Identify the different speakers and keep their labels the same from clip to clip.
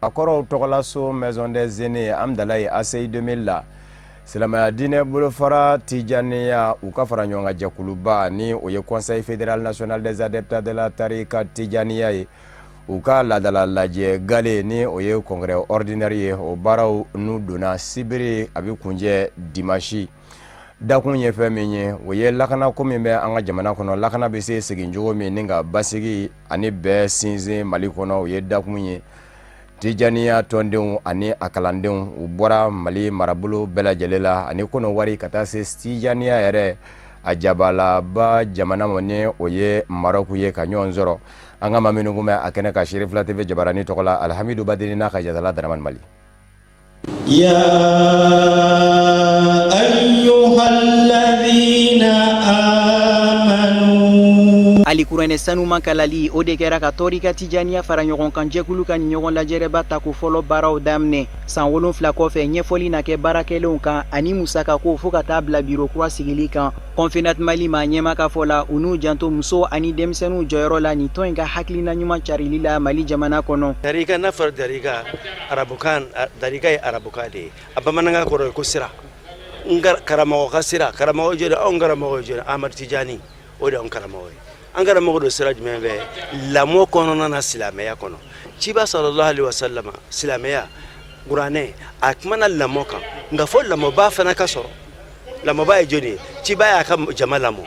Speaker 1: akɔrɔw tɔgɔla so maison des aînés Amdalaye ACI 2000 la silamɛya diinɛ bolofara Tijaniya u ka fara ɲɔgɔn kan jɛkuluba ni o ye Conseil fédéral national des adeptes de la tarika Tijaniya ye u ka laadala lajɛ gale ni o ye congrès ordinaire ye o baaraw n'u donna sibiri a bɛ kunjɛ dimanche dakun ye fɛn min ye o ye lakana ko min bɛ an ka jamana kɔnɔ lakana bɛ se segin cogo min ni ka basigi ani bɛɛ sinsin Mali kɔnɔ o ye dakun ye Tijaniya tɔndenw ani a kalandenw u bɔra Mali marabolo bɛɛ lajɛlen la ani kɔnɔ wari ka taa se Tijaniya yɛrɛ a jabalaba jamana mɔ ni o ye Maroc ye ka ɲɔgɔn sɔrɔ an ka maa minnu kun bɛ a kɛnɛ ka Sherifila TV jabarani tɔgɔ la Alhamidu Badiri n'a ka jatala Daramani Mali.
Speaker 2: Ya ayyuhalladhina amanu
Speaker 3: Ali kuranɛ sanuma kalali o de kɛra ka tɔrika Tijaniya fara ɲɔgɔn kan jɛkulu ka ɲɔgɔn lajɛrɛba ta ko fɔlɔ baaraw daminɛ san 7 kɔfɛ ɲɛfɔli na kɛ baarakɛlenw kan ani musaka ko fo ka taa bila biro kura sigili kan Confédération Mali ma ɲɛma ka fɔ la u n'u janto muso ani denmisɛnninw jɔyɔrɔ la ni tɔn in ka hakilina ɲuman carili la Mali jamana kɔnɔ.
Speaker 4: Darika n'a fɔra darika arabukan darika ye arabukan de ye a bamanankan kɔrɔ ye ko sira karamɔgɔ ka sira karamɔgɔ jɔlen anw karamɔgɔ jɔlen Amadu Tijani o de y'anw karamɔgɔ ye. An karamɔgɔ do sira jumɛn fɛ lamɔ kɔnɔna na silamɛya kɔnɔ ciba sallallahu alaihi wasallam silamɛya kuranɛ a kumana lamɔ kan nka fɔ lamɔba fana ka sɔrɔ lamɔba ye jɔni ye ciba y'a ka jama lamɔ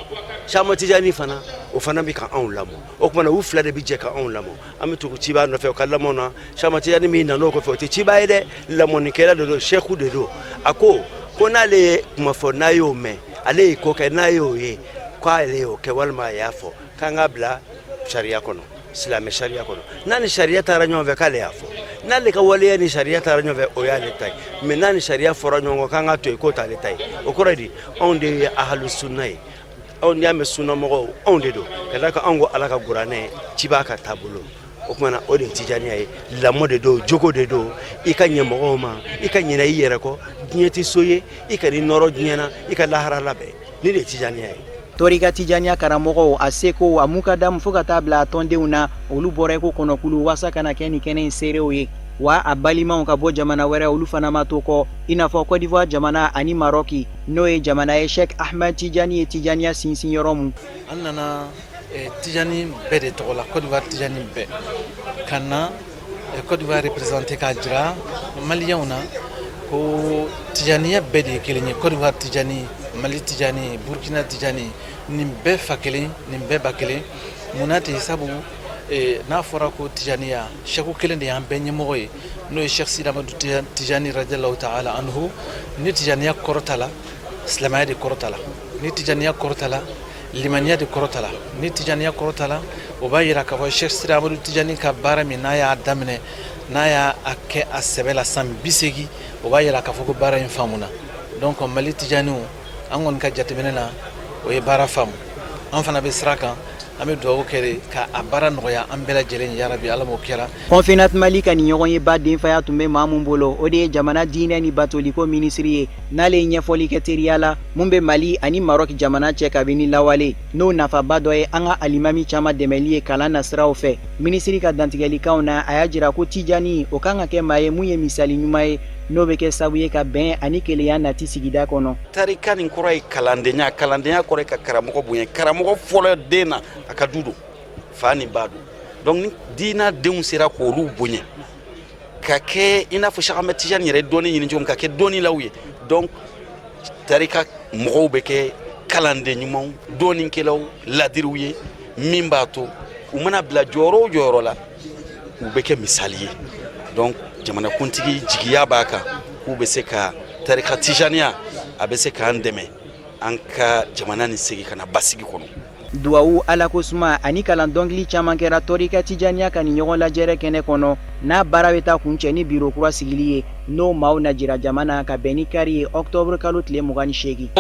Speaker 4: Amadu Tijani fana o fana bɛ ka anw lamɔ o kumana u fila de bɛ jɛ ka anw lamɔ an bɛ tugu ciba nɔfɛ o ka lamɔ na Amadu Tijani min nan'o kɔfɛ o tɛ ciba ye dɛ lamɔnikɛla de do sɛku de do a ko n'ale ye kuma fɔ n'a y'o mɛn ale ye ko kɛ n'a y'o ye k'ale y'o kɛ walima a y'a fɔ k'an ka bila sariya kɔnɔ silamɛ sariya kɔnɔ n'a ni sariya taara ɲɔgɔn fɛ k'ale y'a fɔ n'ale ka waleya ni sariya taara ɲɔgɔn fɛ o y'ale ta ye mais n'a ni sariya fɔra ɲɔgɔn kɔ k'an ka to yen k'o t'ale ta ye o kɔrɔ de anw de ye ahalu sunna ye anw y'a mɛn sunnamɔgɔw anw de don ka d'a kan anw ko ala ka kuranɛ ci b'a ka taabolo o kumana o de ye Tijaniya ye lamɔ de don jogo de don i ka ɲɛmɔgɔw ma i ka ɲinɛ i yɛrɛ kɔ diɲɛ tɛ so ye i ka n'i nɔrɔ diɲɛ na i ka lahara labɛn ni de ye Tijaniya ye.
Speaker 3: Tɔrika Tijaniya karamɔgɔw a seko a mukadamu fo ka taa bila a tɔndenw na olu bɔra ko kɔnɔkulu wasa kana kɛ ni kɛnɛ in seerew ye wa a balimaw ka bɔ jamana wɛrɛ olu fana ma to kɔ i n'a fɔ Côte d'Ivoire jamana ani Maroc n'o ye jamana ye Cheikh Ahmed Tijani ye Tijaniya sinsin yɔrɔ mun.
Speaker 5: An nana Tijani bɛɛ de tɔgɔ la Côte d'Ivoire Tijani bɛɛ ka na Côte d'Ivoire représenter k'a jira maliyɛnw na ko Tijaniya bɛɛ de ye kelen ye Côte d'Ivoire Tijani Mali Tijani Burkina Tijani nin bɛɛ fa kelen nin bɛɛ ba kelen munna tɛ sabu n'a fɔra ko Tijaniya sɛku kelen de y'an bɛɛ ɲɛmɔgɔ ye n'o ye Cheikh Sidi Amadu Tijani radiallahu ta'ala anhu ni Tijaniya kɔrɔta la silamɛya de kɔrɔta la ni Tijaniya kɔrɔta la limaniya de kɔrɔta la ni Tijaniya kɔrɔta la o b'a yira k'a fɔ Cheikh Sidi Amadu Tijani ka baara min n'a y'a daminɛ n'a y'a kɛ a sɛbɛ la san 80 o b'a yira k'a fɔ ko baara in faamuna donc Mali Tijaniw an kɔni ka jateminɛ na o ye baara faamu an fana bɛ sira kan an bɛ dugawu kɛ ka a baara nɔgɔya an bɛɛ lajɛlen ya rabi ala m'o kɛra.
Speaker 3: Confédération Mali ka ni ɲɔgɔn ye ba denfaya tun bɛ maa mun bolo o de ye jamana diinɛ ni batoliko minisiri ye n'ale ye ɲɛfɔli kɛ teriya la mun bɛ Mali ani Maroc jamana cɛ kabini lawale n'o nafaba dɔ ye an ka alimami caman dɛmɛli ye kalan na siraw fɛ minisiri ka dantigɛlikanw na a y'a jira ko Tijani o kan ka kɛ maa ye mun ye misali ɲuman ye n'o bɛ kɛ sabu ye ka bɛn ani kelenya nati sigida kɔnɔ.
Speaker 4: Tarika nin kɔrɔ ye kalandenya kalandenya kɔrɔ ye ka karamɔgɔ bonya karamɔgɔ fɔlɔ den na a ka du don fa ni ba don donc ni diina denw sera k'olu bonya ka kɛ i n'a fɔ Cheikh Ahmed Tijani yɛrɛ dɔnni ɲini cogo min ka kɛ dɔnnilaw ye donc tarika mɔgɔw bɛ kɛ kalanden ɲumanw dɔnnikɛlaw ladiriw ye min b'a to u mana bila jɔyɔrɔ o jɔyɔrɔ la u bɛ kɛ misali ye donc jamanakuntigi jigiya b'a kan k'u bɛ se ka tarika Tijaniya a bɛ se k'an dɛmɛ an ka jamana ni segi kana basigi kɔnɔ.
Speaker 3: Duwawu ala ko suma ani kalan dɔnkili caman kɛra tɔrika Tijaniya ka ni ɲɔgɔn lajɛrɛ kɛnɛ kɔnɔ n'a baara bɛ taa kuncɛ ni biro kura sigili ye n'o maaw na jira jamana ka bɛn ni kari ye octobre kalo tile 28.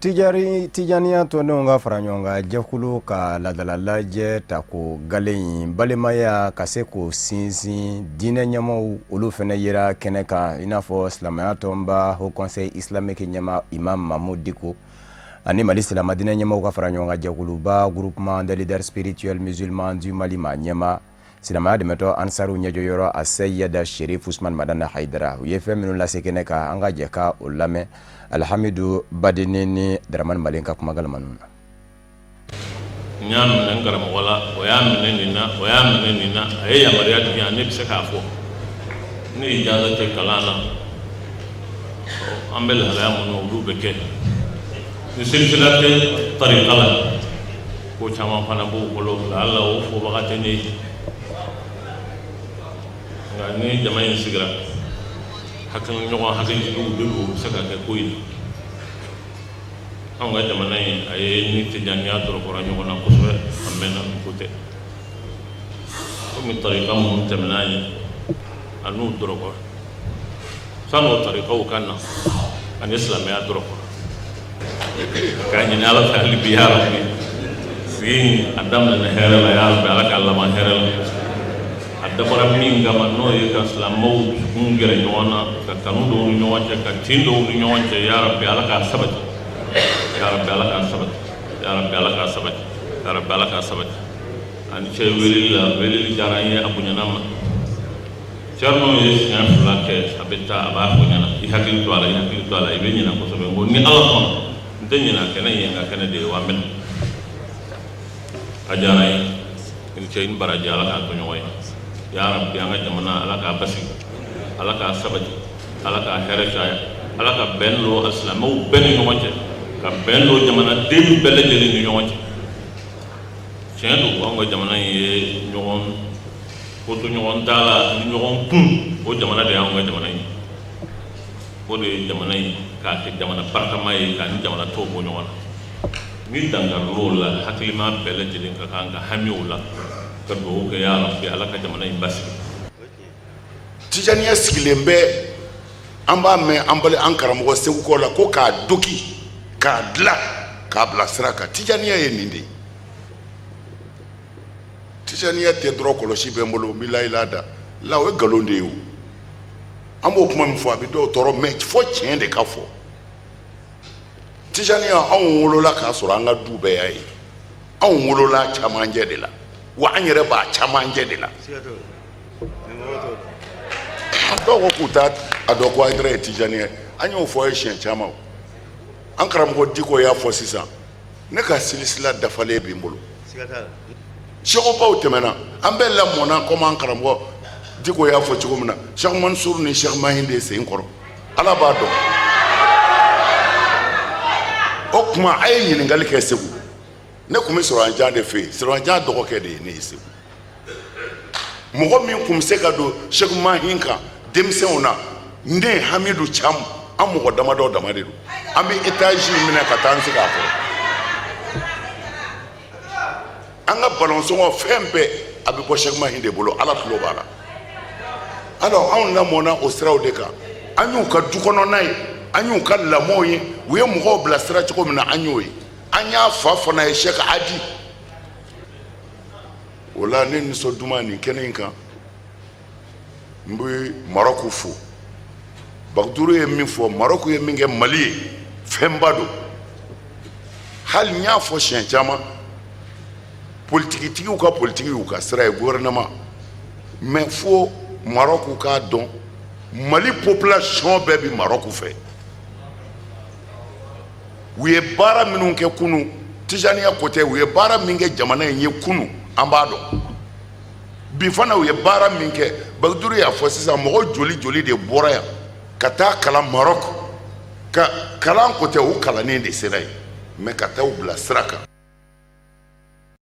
Speaker 1: Tijaniya tɔndenw ka fara ɲɔgɔn kan jɛkulu ka laadala lajɛ ta ko gale in balimaya ka se k'o sinsin diinɛ ɲɛmaw olu fana yera kɛnɛ kan i n'a fɔ silamɛya tɔnba Haut Conseil islamique ɲɛma Imam Mahmoud Diko ani Mali silama diinɛ ɲɛmaw ka fara ɲɔgɔn kan jɛkuluba groupement des leaders spirituels musulmans du Mali ma ɲɛma silamaya dɛmɛtɔ ansaru ɲɛjɔyɔrɔ a Seyida Sherif Usman Madana Haidara u ye fɛn minnu lase kɛnɛ kan an ka jɛ ka o lamɛn Alhamidu Badini ni Dramani Malen ka kuma galama na
Speaker 6: nya minɛ karamɔgɔ la o y'a minɛ nin na a ye yamaruya di yan ne bɛ se k'a fɔ ne ye ijaza tɛ kalan na an bɛ lahalaya minnu olu bɛ kɛ ni silsila tɛ tarika la ko caman fana b'u bolo la'alla o fɔbaga tɛ ne ye nka ni jama in sigira ɲɔgɔn hakilitigiw de u bɛ se ka kɛ ko in anw ka jamana in a ye ni tijaniya dɔrɔkɔra ɲɔgɔn na kosɛbɛ a mɛnna ko tɛ komi tarika minnu tɛmɛna ye a n'u dɔrɔkɔra san'o tarikaw ka na ani silamɛya dɔrɔkɔra k'a ɲini ala fɛ hali bi yarabi sigi a daminɛna hɛrɛ la yarabi ala k'a laban hɛrɛ la a dabɔra min kama n'o ye ka silamɛw kun gɛrɛ ɲɔgɔn na ka kanu dɔw ni ɲɔgɔn cɛ ka tin dɔw ni ɲɔgɔn cɛ yarabi ala k'a sabati yarabi ala k'a sabati yarabi ala k'a sabati yarabi ala k'a sabati ani cɛ weleli la weleli diyara an ye a bonyana ma Cerno ye siɲɛ 2 kɛ a bɛ taa a b'a fɔ ɲɛna i hakili to a la i hakili to a la i bɛ ɲinɛ kosɛbɛ n ko ni ala sɔnna n tɛ ɲinɛ kɛnɛ ye nka kɛnɛ de ye wa n bɛna a diyara n ye ni cɛ ni baraji ala k'a to ɲɔgɔn ye yarabi an ka jamana ala k'a basigi ala k'a sabati ala k'a hɛrɛ caya ala ka bɛn don a silamɛw bɛɛ ni ɲɔgɔn cɛ ka bɛn don jamanaden bɛɛ lajɛlen ni ɲɔgɔn cɛ tiɲɛ don anw ka jamana in ye ɲɔgɔn ko to ɲɔgɔn t'a la ni ɲɔgɔn kun o jamana de y'anw ka jamana in o de ye jamana in k'a kɛ jamana barikama ye k'a ni jamana tɔw bɔ ɲɔgɔn na ni dangar'o la hakilima bɛɛ lajɛlen ka kan ka hami o la ka dugawu kɛ yarabi ala ka jamana in basigi
Speaker 7: tijaniya sigilen bɛ an b'a mɛn an karamɔgɔ Segu kɔ la ko k'a doki k'a dilan k'a bila sira kan tijaniya ye nin de ye tijaniya tɛ dɔrɔn kɔlɔsi bɛ n bolo n bɛ layila da la o ye nkalon de ye o an b'o kuma min fɔ a bɛ dɔw tɔɔrɔ mɛ fɔ tiɲɛ de ka fɔ tijaniya anw wolola k'a sɔrɔ an ka du bɛɛ y'a ye anw wolola camancɛ de la wa an yɛrɛ b'a camancɛ de la dɔw ko k'u t'a dɔn ko Hayidara ye tijaniya ye an y'o fɔ a ye siɲɛ caman an karamɔgɔ Diko y'a fɔ sisan ne ka silisila dafalen bɛ n bolo sɛgɛbaw tɛmɛna an bɛɛ lamɔna komi an karamɔgɔ Diko y'a fɔ cogo min na Cheikh Mansour ni Cheikh Mahinde sen kɔrɔ ala b'a dɔn o kuma a ye ɲininkali kɛ Segu ne kun bɛ Sɔrɔjan de fɛ yen Sɔrɔjan dɔgɔkɛ de ye ne ye Segu mɔgɔ min kun bɛ se ka don Cheikh Mahin kan denmisɛnw na ne Hamidu Cham an mɔgɔ damadɔ dama de don an bɛ étage minɛ ka taa an sigi a kɔrɔ an ka balonsɔngɔ fɛn bɛɛ a bɛ bɔ Cheikh Mahin de bolo ala tulo b'a la alors anw lamɔna o siraw de kan an y'u ka du kɔnɔna ye an y'u ka lamɔw ye u ye mɔgɔw bila sira cogo min na an y'o ye an y'a fa fana ye Cheikh Adi o la ne nisɔnduma nin kɛnɛ in kan n bɛ Marɔku fo Bagduru ye min fɔ Marɔku ye min kɛ Mali ye fɛnba don hali n y'a fɔ siɲɛ caman politikitigiw ka politiki y'u ka sira ye gouvernement mais fo Marɔku k'a dɔn Mali population bɛɛ bi Marɔku fɛ u ye baara minnu kɛ kunu tijaniya côté u ye baara min kɛ jamana in ye kunu an b'a dɔn bi fana u ye baara min kɛ Bagduru y'a fɔ sisan mɔgɔ joli de bɔra yan ka taa kalan Marɔku ka kalan côté u kalannen de sera yen mais ka taa u bila sira kan